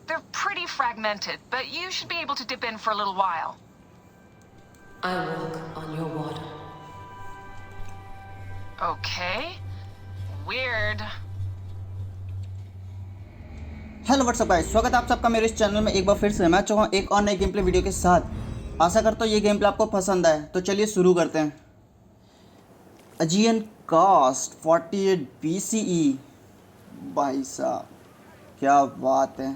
They're pretty fragmented, but you should be able to dip in for a little while. I walk on your water. Okay. Weird. Hello what's up guys, स्वागत है आप सबका मेरे इस channel में एक बार फिर से। मैं चुका हूँ एक और नई गेम प्ले वीडियो के साथ। आशा करता हूँ ये गेम प्ले आपको पसंद आए। तो चलिए शुरू करते हैं। अजियन कास्ट 48 BCE। भाई साहब क्या बात है,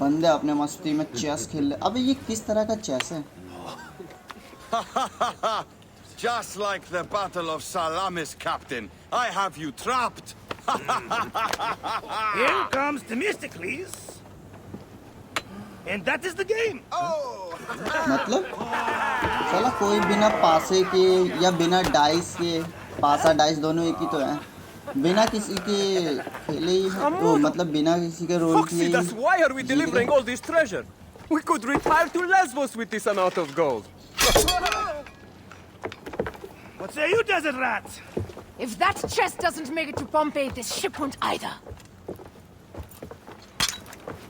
बंदे अपने मस्ती में चेस खेल रहे। अबे ये किस तरह का चेस है? Just like the Battle of Salamis, Captain. I have you trapped. Here comes Themistocles. And that is the game. मतलब चला कोई बिना पासे के या बिना डाइस के, पासा डाइस दोनों एक ही तो है, बिना किसी के खेले ही तो मतलब बिना किसी के रोल किए। Foxy, why are we delivering all this treasure? We could retire to Lesbos with this amount of gold. What say you, desert rats? If that chest doesn't make it to Pompeii, this ship won't either.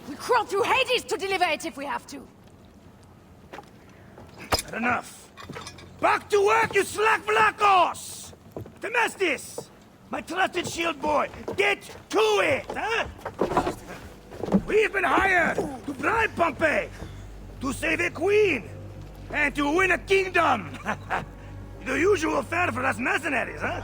We crawl through Hades to deliver it if we have to. Not enough. Back to work, you slack Vlachos! Themestis! My trusted shield boy, get to it, huh? We've been hired to bribe Pompey, to save a queen, and to win a kingdom. The usual fare for us mercenaries, huh?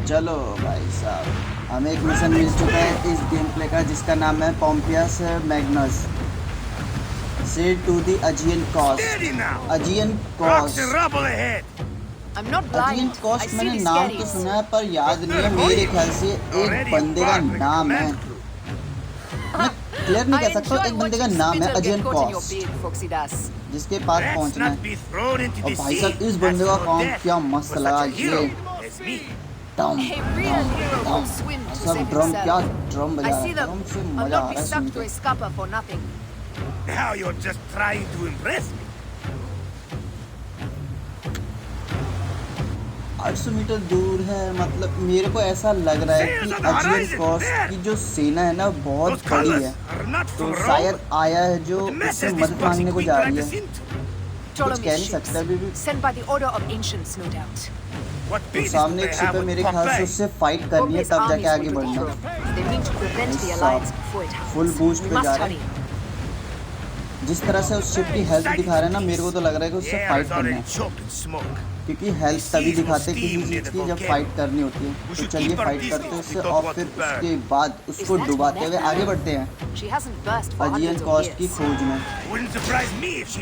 चलो भाई साहब, हमें एक mission मिल चुका है इस game play का जिसका नाम है Pompeius Magnus sailed to the Aegean coast. Aegean coast, Aegean coast मैंने नाम तो सुना है पर याद नहीं है। मेरे ख्याल से एक बंदे का नाम है, मैं क्लियर नहीं कह सकता। एक बंदे का नाम है अजियन कॉस्ट जिसके पास पहुंचना है। और भाई साहब इस बंदे का काम क्या मस्त लगा। ये सब ड्रम, क्या ड्रम बजा रहा है, ड्रम से मजा आ रहा है सुन के। Now you're just trying to impress me. 800 metre दूर है, मतलब मेरे को ऐसा लग रहा है कि अजियन कॉस्ट की जो सेना है ना बहुत बड़ी है, तो शायद आया है जो इससे मदद मांगने को जा रही है। कुछ कह नहीं सकता अभी भी। तो सामने एक शिप है, मेरे ख्याल से उससे फाइट करनी है तब जाके आगे बढ़ना। फुल बूस्ट पे जा रहे हैं। जिस तरह से उस शिप की हेल्थ दिखा रहे हैं ना, मेरे को तो लग रहा है कि उससे फाइट करना है, क्योंकि हेल्थ तभी दिखाते हैं किसी चीज़ की जब फाइट करनी होती है। तो चलिए फाइट करते हैं उससे और फिर उसके बाद उसको डुबाते हुए आगे बढ़ते हैं अजियन कॉस्ट की खोज में।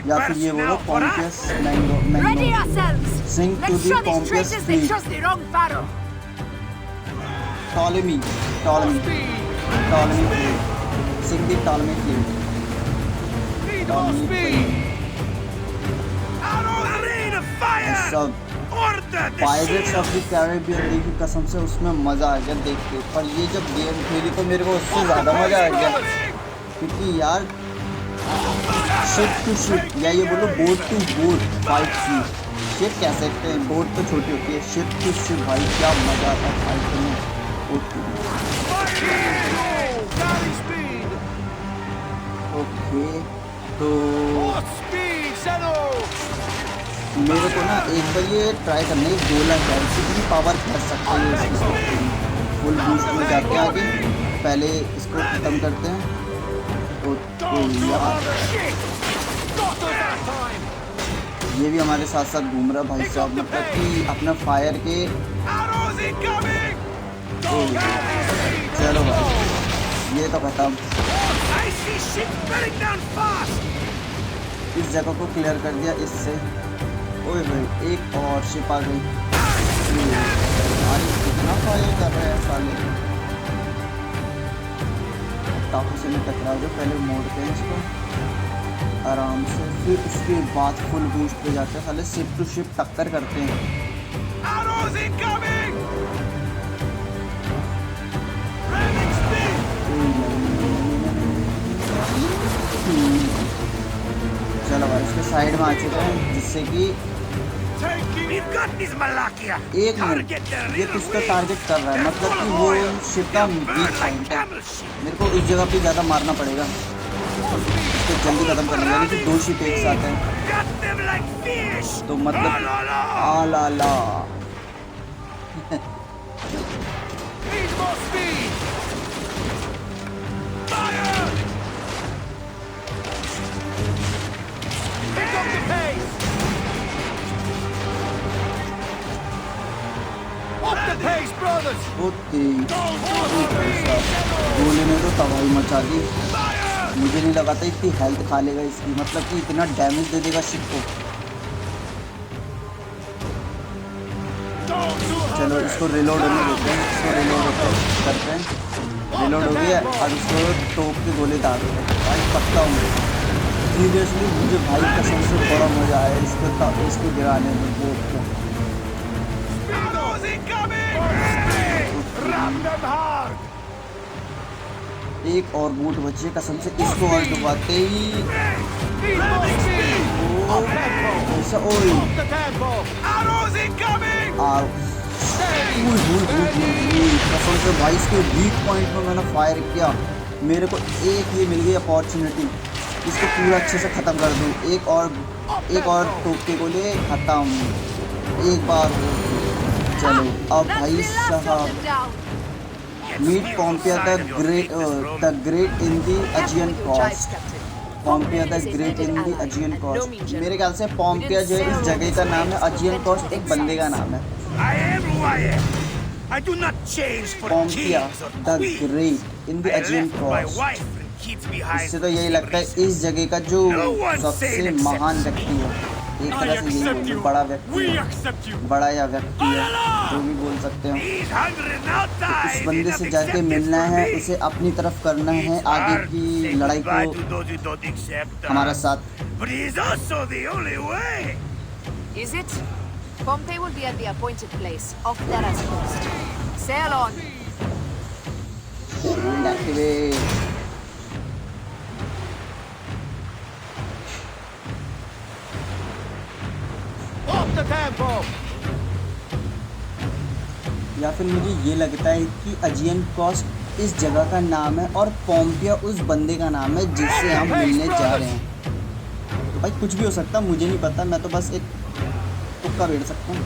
या फिर ये बोलो Pompeius sink to the Pompeius fleet. Ptolemy sink the Ptolemy fleet. सब पायरेट्स ऑफ द कैरिबियन देखी कसम से, उसमें मज़ा आ गया देख के। पर ये जब गेम खेली तो मेरे को उससे ज़्यादा मज़ा आ गया, क्योंकि यार शिप टू शिप या ये बोलो बोट टू बोट फाइट की। शिप कह सकते हैं, बोट तो छोटी होती है, शिप टू शिप भाई क्या मज़ा आता है फाइट में। ओके तो मेरे को ना एक बार ये ट्राई करना है, गोला है कितनी पावर कर सकते हैं इसकी। फुल बूस्ट में जाते हैं आगे, पहले इसको खत्म करते हैं। तो यार ये भी हमारे साथ साथ घूम रहा भाई साहब, मतलब कि अपना फायर के। चलो भाई ये तो खत्म। इस जगह को क्लियर कर दिया इससे। ओए भाई एक और शिप आ गई। कितना टापू से नहीं टकरा जाओ, पहले मोड़ते हैं इसको आराम से, फिर उसके बाद फुल बूस्ट पे जाते हैं, साले शिप टू शिप टक्कर करते हैं। Arrows incoming! Ramming speed! चलो भाई इसके साइड में आ चुके हैं, जिससे कि We've got this Malakia! एक मिनट ये कुछ तो टारगेट कर रहा है, मतलब कि वो शिप का वीक पॉइंट है। मेरे को इस जगह पे ज़्यादा मारना पड़ेगा, इसको जल्दी खत्म करना, यानी कि 2 शिप एक साथ हैं, तो मतलब आ ला ला। Need more speed! Fire! Pick up the pace! Up the pace, brothers! ओ तेज गोले ने तो तबाही मचा दी। मुझे नहीं लगा था इतनी हेल्थ खा लेगा इसकी, मतलब कि इतना डैमेज दे देगा शिप को। चलो इसको रिलोड होने देते हैं, इसको रिलोड करते हैं। रिलोड हो गया, अब इसको टोप के गोले डाल देते हैं। भाई पक्का हूँ सीरियसली, मुझे भाई कसम से बड़ा मज़ा आया इसको गिराने में बोट को। एक और बूट बची है, कसम से इसको और डुबाते ही ऐसा ओए कसम से भाई इसके वीक पॉइंट में मैंने फायर किया, मेरे को एक ये मिल गई अपॉर्चुनिटी, इसको पूरा अच्छे से ख़त्म कर दूँ। एक और टोप के गोले ख़त्म, एक बार। चलो अब भाई साहब meet Pompeia the great in the Aegean coast. Pompeia the great in the Aegean coast, मेरे ख्याल से पोम्पिया जो है इस जगह का नाम है, अजियन कॉस्ट एक बंदे का नाम है। Pompeia the great in the Aegean coast, इससे तो यही लगता है इस जगह का जो सबसे महान व्यक्ति है, एक तरह से यही बड़ा व्यक्ति है, बड़ा या व्यक्ति है, जो भी बोल सकते हो। तो इस बंदे से जाके मिलना है, उसे अपनी तरफ करना है, आगे की लड़ाई को हमारा साथ। Is it? Pompey will be at the appointed place, off Terra's coast. Sail on. या फिर मुझे ये लगता है कि अजियन कॉस्ट इस जगह का नाम है और पोम्पिया उस बंदे का नाम है जिससे हम मिलने जा रहे हैं। तो भाई कुछ भी हो सकता है, मुझे नहीं पता, मैं तो बस एक तुक्का बैठ सकता हूँ।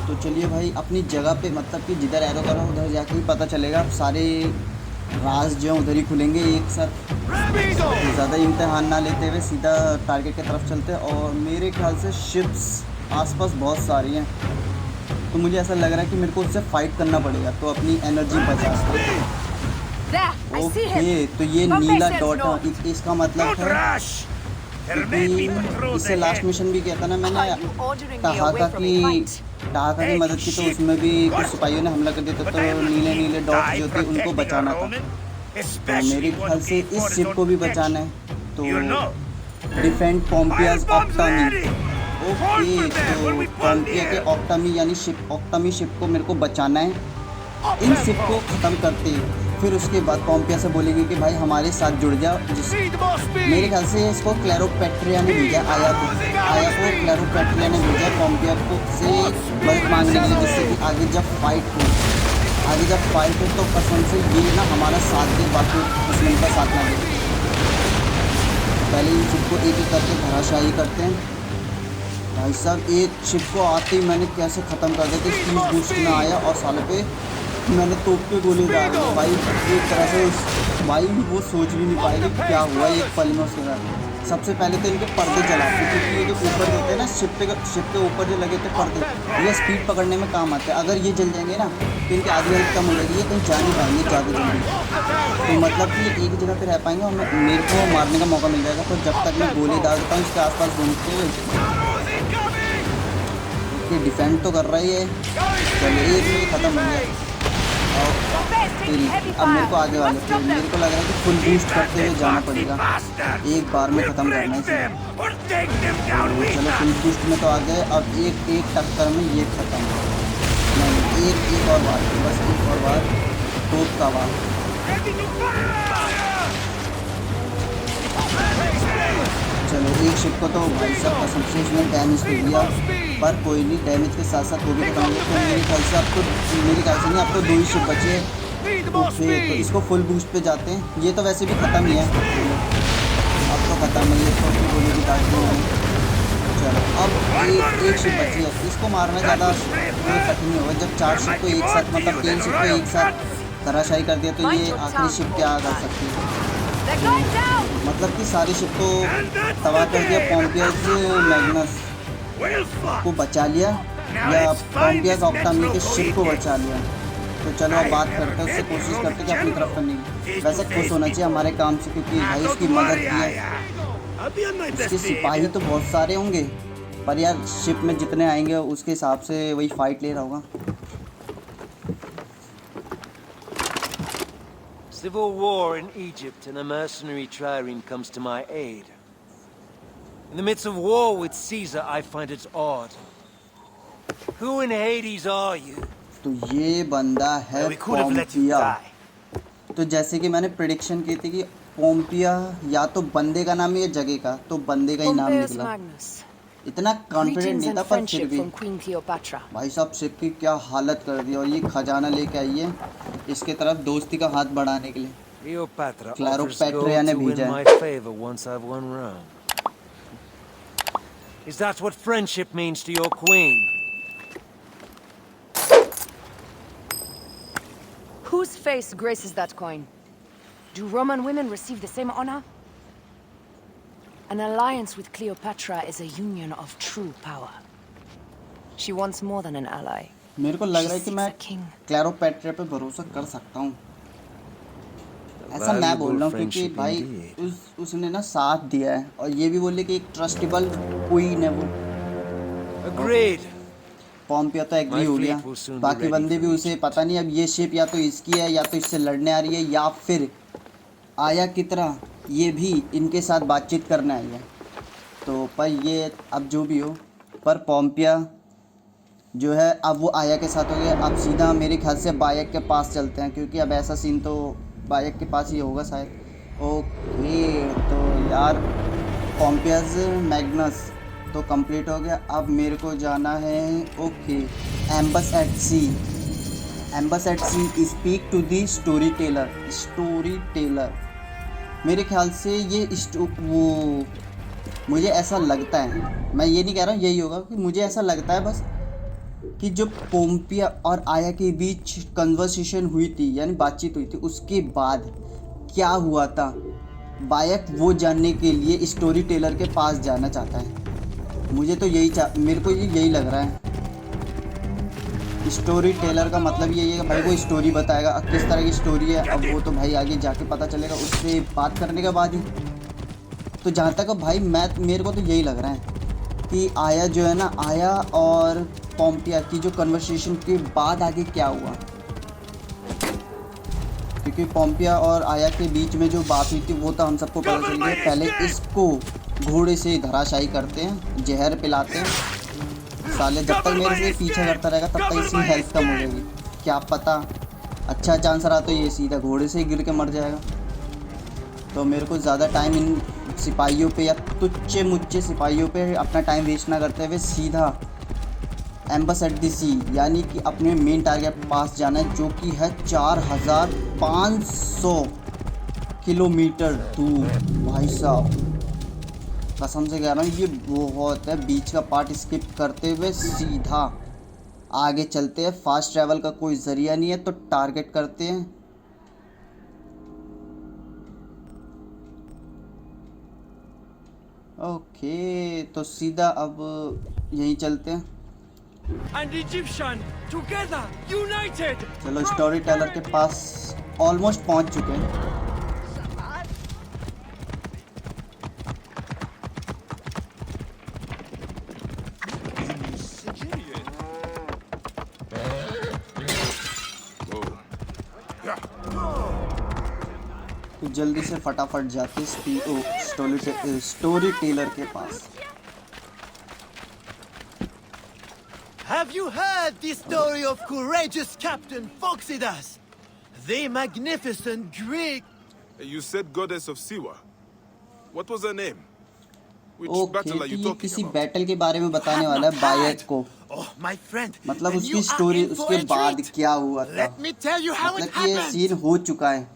तो चलिए भाई अपनी जगह पे, मतलब कि जिधर एरो करो उधर जाके ही पता चलेगा, सारे राज जो हैं उधर ही खुलेंगे एक साथ। ज़्यादा इम्तिहान ना लेते हुए सीधा टारगेट की तरफ चलते हैं। और मेरे ख्याल से शिप्स आसपास बहुत सारी हैं, तो मुझे ऐसा लग रहा है कि मेरे को उससे फाइट करना पड़ेगा, तो अपनी एनर्जी बचा। ओके, तो ये नीला डॉट इसका मतलब है कि इससे लास्ट मिशन भी किया था ना मैंने, टहाका की मदद की, तो उसमें भी कुछ सिपाहियों ने हमला कर दिया था, तो नीले नीले डॉट जो थे उनको बचाना था। तो मेरे ख्याल से इस शिप को भी बचाना है, तो डिफेंड पोम्पियाज ऑक्टामी। ओके, तो पोम्पिया के ऑक्टामी यानी ऑक्टामी शिप को मेरे को बचाना है। इन शिप को ख़त्म करते फिर उसके बाद पोम्पिया से बोलेंगे कि भाई हमारे साथ जुड़ जाओ। मेरे ख्याल से इसको क्लैरोपेट्रिया ने भेजा, आया को क्लैरोपेट्रिया ने भेजा पोम्पिया को से मदद मांगने के लिए, जिससे कि आगे जब फाइट हो तो कसम से ये ना हमारा साथ दे, बाकी दुश्मन का साथ ना दे। पहले इन शिप को एक करके धराशायी करते हैं। भाई साहब एक शिप को आते ही मैंने कैसे ख़त्म कर दिया, कि स्पीड बूस्ट ना आया और साले पे मैंने तोप के गोली डाली। भाई एक तरह से भाई वो सोच भी नहीं पाएगी क्या हुआ एक पल में उसके साथ। सबसे पहले तो इनके पर्दे जलाते, क्योंकि ये जो ऊपर होते हैं ना शिप के ऊपर जो लगे थे पर्दे, ये स्पीड पकड़ने में काम आते हैं। अगर ये जल जाएंगे ना तो इनकी आधी हेल्थ कम हो जाएगी, ये कहीं जा नहीं पाएंगे ज़्यादा जल्दी। तो मतलब कि एक ही जगह पे रह पाएंगे और मेरे को मारने का मौका मिल जाएगा। तो जब तक मैं गोली डाल देता हूँ इसके आसपास घूमते हुए, ये डिफेंड तो कर रही है। चलिए एक में ख़त्म हो गया। taking heavy अब मेरे को fire. आगे वाले Let's पे stop मेरे them. को लग रहा है कि फुल बूस्ट करते हुए जाना पड़ेगा, एक बार में ख़त्म करना है इसे। or take them down with चलो फुल बूस्ट में तो आ गए, अब एक टक्कर में ये खत्म। नहीं, एक और बार, बस एक और बार, तोप का बार। चलो एक शिप को तो भाई साहब कसम से उसने डैमेज कर दिया, पर कोई नहीं, डैमेज के साथ साथ वो भी खत्म हो गया। तो मेरे ख्याल से अब तो नहीं, अब तो 2 ही शिप बचे हैं, तो फिर इसको फुल बूस्ट पे जाते हैं। ये तो वैसे भी ख़त्म ही है, अब तो ख़त्म है ये, तो गोली भी काट दी मैंने। चलो अब एक शिप बची है, इसको मारना ज़्यादा कोई कठिन नहीं होगा। जब 4 शिप को एक साथ, मतलब 3 शिप को एक साथ धराशायी कर दिया, तो ये आखिरी शिप क्या कर सकती है? They're going down. मतलब कि सारी शिप को तबाह कर दिया। पोम्पियस मैग्नस को बचा लिया, या पोम्पियस ऑक्टामी के शिप को बचा लिया। तो चलो अब बात करते हैं, उससे कोशिश करते हैं कि अपनी तरफ करने की। वैसे खुश होना चाहिए हमारे काम से, क्योंकि भाई उसकी मदद की है। उसके सिपाही तो बहुत सारे होंगे, पर यार शिप में जितने आएंगे उसके हिसाब से वही फाइट ले रहा होगा। Civil war in Egypt and a mercenary trireme comes to my aid. In the midst of war with Caesar, I find it odd. Who in Hades are you? तो ये बंदा है We could have let you पोम्पिया। die. तो जैसे कि मैंने prediction की थी कि पोम्पिया या तो बंदे का नाम है या जगह का, तो बंदे का ही नाम Pompeius निकला। Magnus. इतना कॉन्फिडेंट Greetings नहीं and था, पर फिर friendship भी from Queen Cleopatra. भाई साहब शिप की क्या हालत कर दी। और ये खजाना लेके आई है इसके तरफ दोस्ती का हाथ बढ़ाने के लिए। Cleopatra Claro, offers gold Patria ne to win bheja hai. my favor once I've won Rome. Is that what friendship means to your queen? Whose face graces that coin? Do Roman women receive the same honor? An alliance with Cleopatra is a union of true power. She wants more than an ally. मेरे को लग रहा है कि She मैं seeks a king. क्लैरोपैट्रा पे भरोसा कर सकता हूँ, ऐसा मैं बोल रहा हूँ, क्योंकि भाई उसने ना साथ दिया है, और ये भी बोले कि एक ट्रस्टेबल क्वीन है वो। Agreed. पोम्पिया तो एग्री हो गया, बाकी बंदे भी उसे पता नहीं अब ये शिप या तो इसकी है या तो इससे लड़ने आ रही है, या फिर आया की तरह ये भी इनके साथ बातचीत करने आई है। तो पर ये अब जो भी हो, पर पोम्पिया जो है अब वो आया के साथ हो गया। अब सीधा मेरे ख्याल से बायक के पास चलते हैं, क्योंकि अब ऐसा सीन तो बायक के पास ही होगा शायद। ओके तो यार पोम्पियस मैग्नस तो कंप्लीट हो गया। अब मेरे को जाना है okay ambush at sea. Ambush at sea speak to the storyteller. मेरे ख्याल से ये वो मुझे ऐसा लगता है, मैं ये नहीं कह रहा हूँ यही होगा, कि मुझे ऐसा लगता है बस कि जो पोम्पिया और आया के बीच कन्वर्सेशन हुई थी, यानी बातचीत हुई थी, उसके बाद क्या हुआ था बायक वो जानने के लिए स्टोरी टेलर के पास जाना चाहता है। मुझे तो मेरे को यही लग रहा है। स्टोरी टेलर का मतलब यही है कि भाई वो स्टोरी बताएगा, अब किस तरह की स्टोरी है अब वो तो भाई आगे जाके पता चलेगा, उससे बात करने के बाद ही। तो जहाँ तक भाई मेरे को तो यही लग रहा है कि आया जो है ना, आया और पोम्पिया की जो कन्वर्सेशन के बाद आगे क्या हुआ, क्योंकि पोम्पिया और आया के बीच में जो बात हुई थी वो तो हम सबको पता चल गया। पहले इसको घोड़े से धराशायी करते हैं, जहर पिलाते हैं साले, जब तक मेरे से पीछा करता रहेगा तब तक इसकी हेल्थ कम हो जाएगी। क्या पता अच्छा चांस रहा तो ये सीधा घोड़े से ही गिर के मर जाएगा। तो मेरे को ज़्यादा टाइम इन सिपाहियों पे या तुच्चे मुच्चे सिपाहियों पे अपना टाइम वेस्ट ना करते हुए सीधा एम्बस एट दी सी यानी कि अपने मेन टारगेट पास जाना है, जो कि है 4500 किलोमीटर दूर। भाई साहब कसम से कह रहा हूँ ये बहुत है। बीच का पार्ट स्किप करते हुए सीधा आगे चलते हैं। फास्ट ट्रैवल का कोई ज़रिया नहीं है तो टारगेट करते हैं। ओके तो सीधा अब यहीं चलते हैं। And Egyptian together, united. चलो स्टोरी टेलर के पास ऑलमोस्ट पहुंच चुके हैं। तो जल्दी से फटाफट जाते स्टोरी टेलर के पास। Have you heard the story of courageous Captain Phoxidas, the magnificent Greek? You said goddess of Siwa. What was her name? Which okay, battle are तो you ये talking किसी about? बैटल के बारे में बताने वाला है, बायक को। Oh, my friend. मतलब and उसकी you are story, in for उसके a बाद treat. क्या हुआ था, Let me tell you how मतलब it कि ये happened. सीन हो चुका है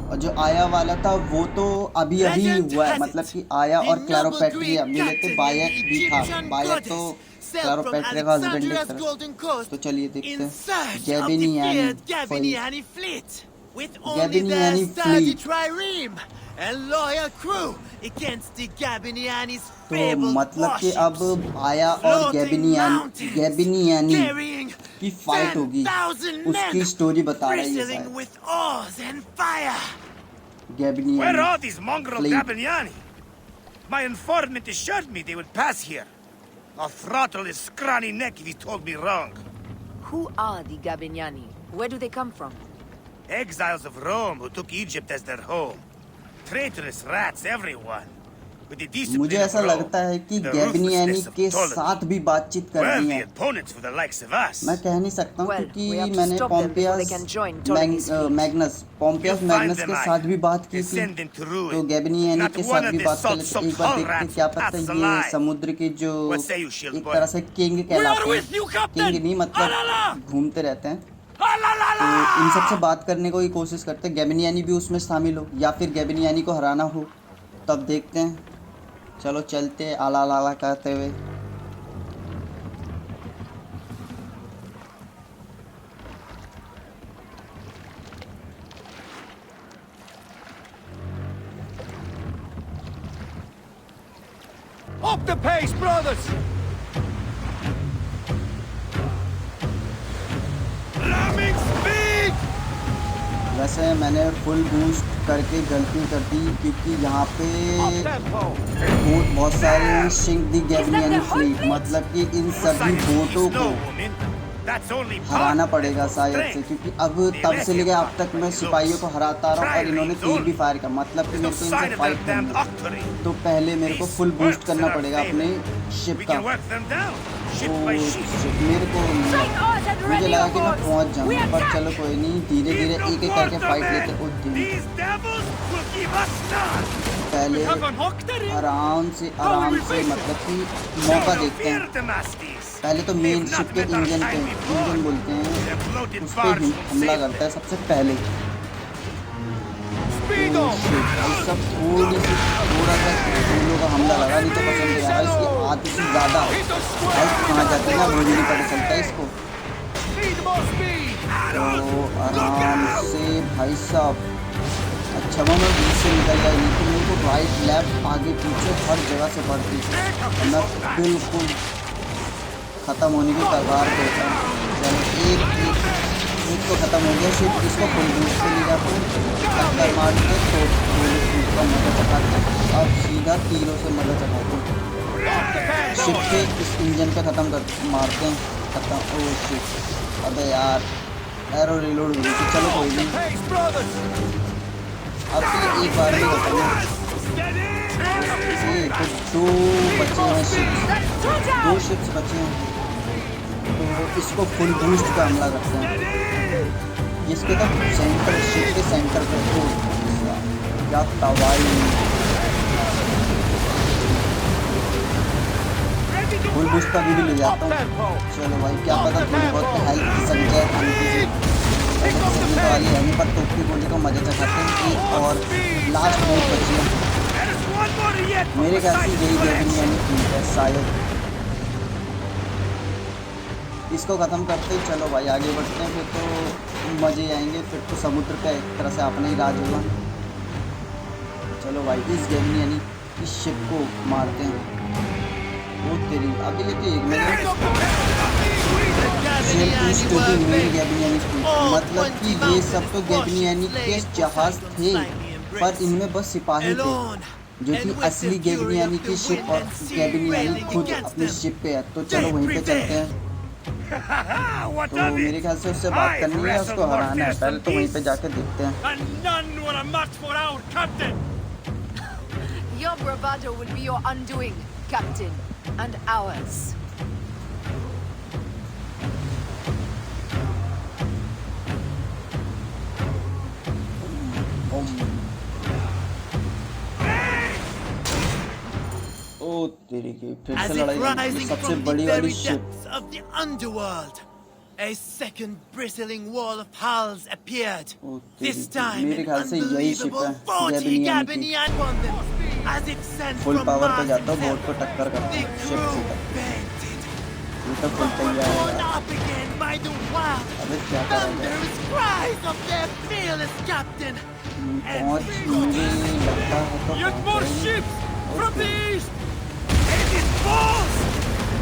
और जो आया वाला था वो तो अभी अभी Legend हुआ है। has मतलब it. कि आया The और noble क्लैरोपेट्रिया Greek मिले थे, captain बायक and भी था। Egyptian बायक तो goddess sailed from क्लैरोपेट्रिया का हस्बैंड एक Alexandria's तरह। golden coast तो चलिए देखते in हैं search of the गैबिनियानी feared Gabiniani fleet, with only Gabiniani their sturdy fleet। trireme and loyal crew against the Gabiniani's तो fabled मतलब कि अब warships, आया और floating mountains, गैबिनियानी carrying की फाइट होगी, 10,000 उसकी men, स्टोरी बता रही है bristling शायद। with oars and fire. Where are गैबिनियानी these mongrel fleet। Gabiniani? My informant assured me they would pass here. I'll throttle his scrawny neck if he told me wrong. Who are the Gabiniani? Where do they come from? Exiles of Rome who took Egypt as their home. Traitorous rats, everyone. With the मुझे discipline of ऐसा Rome, लगता है कि the गैबिनियानी ruthlessness of के Ptolemy. साथ भी बातचीत करनी Worthy है। opponents for the likes of us. मैं कह नहीं सकता हूँ Well, we क्योंकि have to मैंने stop them before they can join Ptolemy's fleet. पोम्पियस You find Magnus them, के I साथ भी बात की थी, descend into ruin. तो गैबिनियानी Not के one साथ of भी the बात कर लेते। salt-soaked एक बार देखते rats क्या पता passes ये alive. समुद्र के जो What say you, shield एक boy? तरह से किंग We कहलाते are with you, हैं, Captain! किंग नहीं मतलब Alala! घूमते रहते हैं, Alalala! तो इन सब से बात करने को ही कोशिश करते हैं। गैबिनियानी भी उसमें शामिल हो या फिर गैबिनियानी को हराना हो, तब देखते हैं। चलो चलते हैं आला लाला करते हुए। Up the pace, brothers! Ramming speed! वैसे मैंने फुल बूस्ट करके गलती कर दी क्योंकि यहाँ पे बहुत सारे सिंक दी गैबिनियानी फ्लीट, मतलब कि इन सभी बोटों को हराना पड़ेगा शायद से, क्योंकि अब तब से लेकर अब तक मैं सिपाहियों को हराता रहा हूँ और इन्होंने तीर भी फायर किया। मतलब कि मेरे को इनसे फाइट करनी है तो पहले मेरे को फुल बूस्ट करना पड़ेगा अपने शिप का। तो मेरे को मुझे लगा कि मैं पहुँच जाऊँगा, पर चलो कोई नहीं, धीरे धीरे एक एक करके फाइट लेते। पहले आराम से मतलब कि मौका देखते हैं। पहले तो मेन शिप के इंजन बोलते हैं, उस पर हमला करता है सबसे पहले। तो सब थोड़ा सा फूलों का हमला लगा, नहीं तो पसंद नहीं आया। इसकी आधी से ज़्यादा हेल्थ कहाँ जाती है ना, वो नहीं पता चलता इसको। तो आराम से भाई साहब, अच्छा वो मैं बीच से निकल गया, नहीं तो मेरे को राइट लेफ्ट आगे पीछे हर जगह से पड़ती, मैं बिल्कुल ख़त्म होने की कगार पे था। चलो एक तो ख़त्म हो गया शिप, इसको फुल बूस्ट पे ले जाते हैं, टक्कर मार के तो का मजा चखाते हैं। अब सीधा तीरों से मजा चखाते हैं, शिप के इस इंजन पे ख़त्म कर मारते हैं, ख़त्म। ओ शिप, अबे यार एरो रिलोड हो गई थी। चलो कोई नहीं, अब ये एक बार भी खत्म है। तो दो बचे हैं शिप्स, 2 शिप्स बचे हैं, तो इसको फुल बूस्ट का हमला करते हैं। जिसके तक सेंटर शिप के सेंटर पे हो क्या तबाही, फुल बूस्ट का भी ले जाता हूँ। चलो भाई, क्या पता थोड़ी बहुत हेल्थ की संख्या वाली है नहीं, पर टोपी गोली को मजे चखाते हैं। एक और लास्ट बहुत बची है, मेरे ख्याल से यही गैबिनियानी फ्लीट है शायद। इसको ख़त्म करते ही चलो भाई आगे बढ़ते हैं, फिर तो मज़े आएंगे, फिर तो समुद्र का एक तरह से अपना ही राज होगा। चलो भाई इस गैबिनियानी की शिप को मारते हैं। वो तेरी अभी लेके एक मिनट, मतलब कि ये सब तो गैबिनियानी के जहाज थे, पर इनमें बस सिपाही थे, जो कि असली गैबिनियानी की शिप और गैबिनियानी खुद अपनी शिप पे है। तो चलो वहीं पे चलते हैं। What तो of मेरे it? ख्याल से उससे बात करनी है, उसको हराना है। पहले तो वहीं पे जाके देखते हैं। And none were a match for our captain. Your bravado will be your undoing, Captain, and ours. ओ तेरी की फिर As से if लड़ाई होगी। rising सबसे from the बड़ी वाली very ship. depths of the underworld, a second bristling wall of hulls appeared. ओ This तेरी की, time, मेरे an ख्याल से यही शिप unbelievable है 40 गैबनियन की। Gabanian on them, as if sent full from power पे Mars जाता हूँ, बोट himself. को टक्कर करता The हूँ शिप crew से टक्कर। fainted, ये तो फुल तैयार है torn यार। up again by the wild, अबे क्या करेंगे? thunderous cries of their fearless captain. पहुंच मुझे लगता है तो Yet more पहुंच गए। ships from the east. It is false.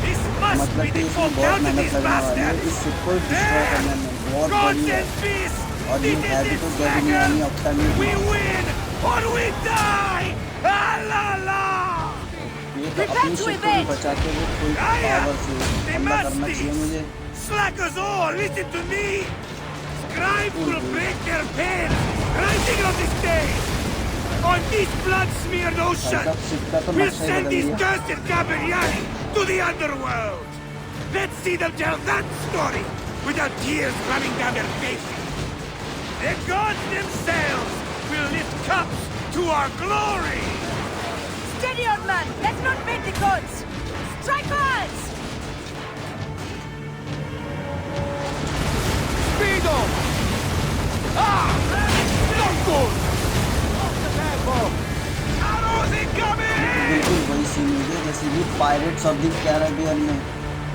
This must मतलब be कि the इसमें fault बहुत of मेहनत these लगने वाली है bastards. इस शिप को डिस्ट्रॉय करने में। बहुत God बड़ी है send peace. और ये This है is भी तो its गैबनियन second. ऑप्टामी। We win or we die. Ah la la. ये तो अपनी शिप को भी बचा के वो फुल पावर से हमला करना चाहिए मुझे। Slackers all, listen to me. Scribes will break their pens, rising on this day. On this blood-smeared ocean, सब शिप का तो we'll नक्शा ही send बदल these दिया। cursed Gabaniani to the underworld. Let's see them tell that story without tears running down their faces. The gods themselves will lift cups to our glory. Steady, old man! Let's not meet the gods! Strike hard! Speedo! Ah! Not good! Arrows incoming! बिल्कुल वही scene हो गया जैसे कि pirates of the Caribbean में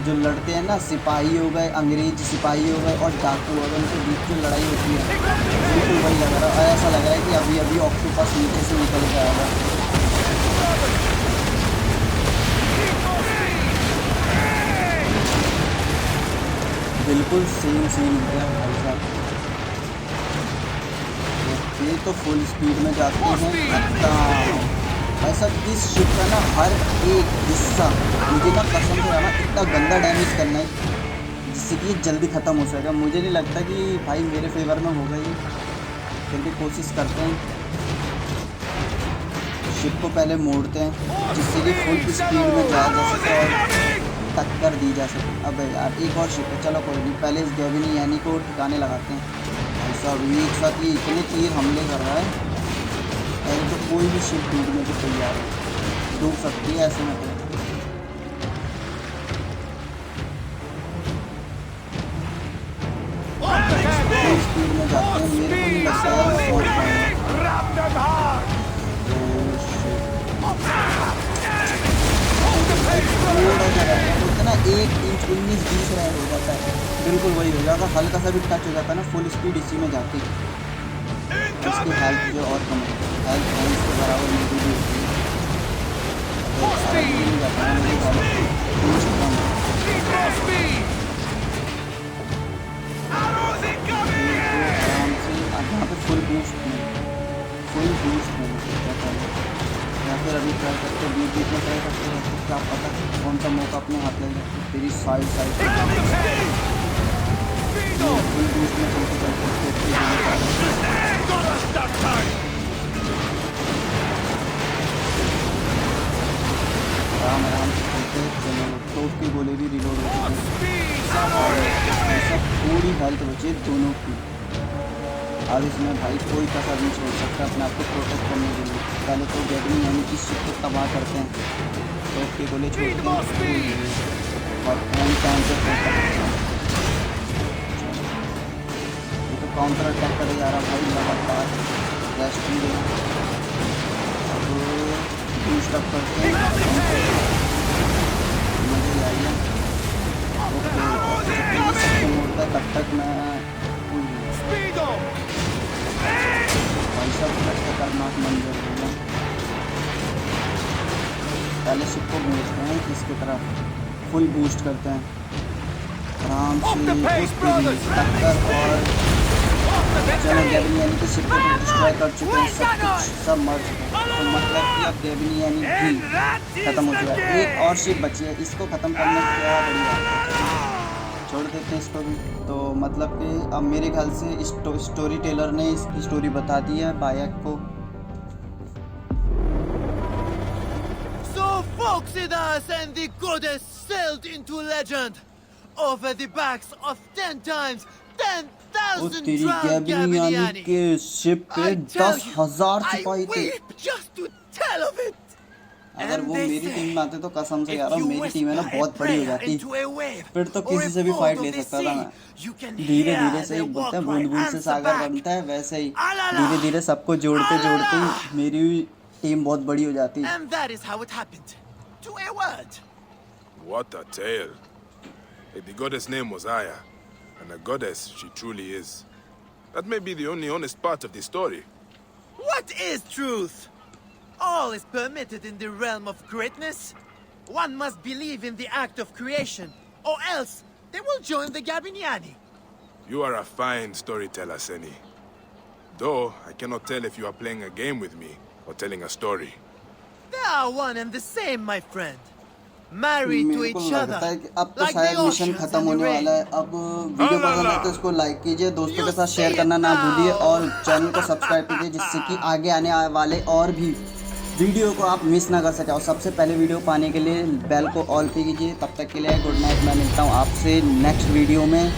जो लड़ते हैं ना, सिपाही हो गए, अंग्रेज सिपाही हो गए और डाकू हो गए, उनके बीच जो लड़ाई होती है बिल्कुल वही लग रहा है। ऐसा लग रहा है कि अभी अभी ऑक्टोपस नीचे से निकल के आएगा। बिल्कुल सेम सीन हो गया भाई साहब। ये तो फुल स्पीड में जाते हैं। ऐसा इस शिप का ना हर एक हिस्सा मुझे ना कसम से ना इतना गंदा डैमेज करना है जिससे कि ये जल्दी ख़त्म हो सकेगा। मुझे नहीं लगता कि भाई मेरे फेवर में होगा ये, फिर भी कोशिश करते हैं। शिप को पहले मोड़ते हैं जिससे कि फुल स्पीड में जाया जा सके और टक्कर दी जा सके। अब यार एक और शिप है, चलो कोई नहीं, पहले इस गैबनियन को ठिकाने लगाते हैं। ऐसा अभी एक साथ ये इतने तीर हमले कर रहा है, पहले तो कोई भी शिप डूबने को तैयार है, डूब सकती है ऐसे में। तो स्पीड में जाते हैं, मेरे को नहीं लगता है सोच पाएंगे। थोड़ा सा रहता है तो ना 1 इंच 19-20 रह हो जाता है, बिल्कुल वही हो जाएगा। हल्का सा भी टच हो जाता है ना फुल स्पीड इसी में जाती है। इसकी हेल्थ जो और कम है, हेल्थ इसके बराबर मेरी भी होती है। नहीं जाता है मेरी हेल्थ बूस्ट कम है। आराम से यहाँ पे फुल बूस्ट में या फिर अभी ट्राई करते बीच बीच में ट्राई करते हैं, तो क्या पता कौन सा मौका अपने हाथ ले जाए। तेरी साइड फुल बूस्ट में चलते चलते आराम से चलते चलो। तो उसकी गोली भी रिलोड हो चुकी है, सब पूरी हेल्थ बची दोनों की। अब इसमें भाई कोई कसर नहीं छोड़ सकता अपने आप को प्रोटेक्ट करने के लिए। पहले तो गैबनियन की शिप को तबाह करते हैं, तो उसकी गोली छोड़ते हैं और एंड टाइम पे ये तो काउंटर अटैक करे जा रहा भाई लगातार। रेस्टिंग अब बूस्ट अप करते हैं, मज़े आइए। ओके मोड़ता तब तक मैं भाई सब खतरनाक मंजर होगा। पहले शिप को भेजते हैं इसकी तरफ, फुल बूस्ट करते हैं आराम से टक्कर। और चलो गैबनियन की शिप को डिस्ट्रॉय कर चुके हैं, सब कुछ सब मर चुके हैं। तो मतलब कि अब गैबनियन भी खत्म हो चुका है। एक और शिप बची है, इसको ख़त्म करने क्या बढ़िया। छोड़ देते हैं इसको भी। तो मतलब कि अब मेरे ख्याल से स्टोरी टेलर ने इसकी स्टोरी बता दी है बायक को। So Phoxidas and the goddess sailed into legend over the backs of 10 times 10,000 तेरी drowned गैबिनियानी Gabiniani. के शिप पे 10,000 I सिपाही थे। weep just to tell of it. अगर वो And they मेरी say, टीम में आते तो कसम से यार if you मेरी टीम है ना whisper a बहुत बड़ी हो prayer जाती, into a wave फिर तो or किसी a से भी fold फाइट of ले the सकता था sea, मैं। you can धीरे hear धीरे से the ही बोलते हैं, war cry बूंद बूंद से answer सागर back. बनता है, वैसे ही Alala! धीरे धीरे सबको जोड़ते जोड़ते ही मेरी टीम बहुत बड़ी हो जाती। And that is how it happened. To a word. What a tale. The goddess' name was Aya, and a goddess she truly is. That may be the only honest part of the story. What is truth? All is permitted in the realm of greatness. One must believe in the act of creation, or else they will join the Gabiniani. You are a fine storyteller, Seni. Though I cannot tell if you are playing a game with me or telling a story. They are one and the same, my friend. Married to मेरे को each लगता other, है कि अब तो like the शायद mission oceans खत्म and the होने वाला rain. है। अब वीडियो पसंद आए तो इसको लाइक कीजिए, दोस्तों के साथ शेयर करना ना भूलिए और चैनल को सब्सक्राइब कीजिए जिससे कि आगे आने वाले और भी वीडियो को आप मिस ना कर सकें। और सबसे पहले वीडियो पाने के लिए बेल को ऑल पे कीजिए। तब तक के लिए गुड नाइट, मैं मिलता हूँ आपसे नेक्स्ट वीडियो में।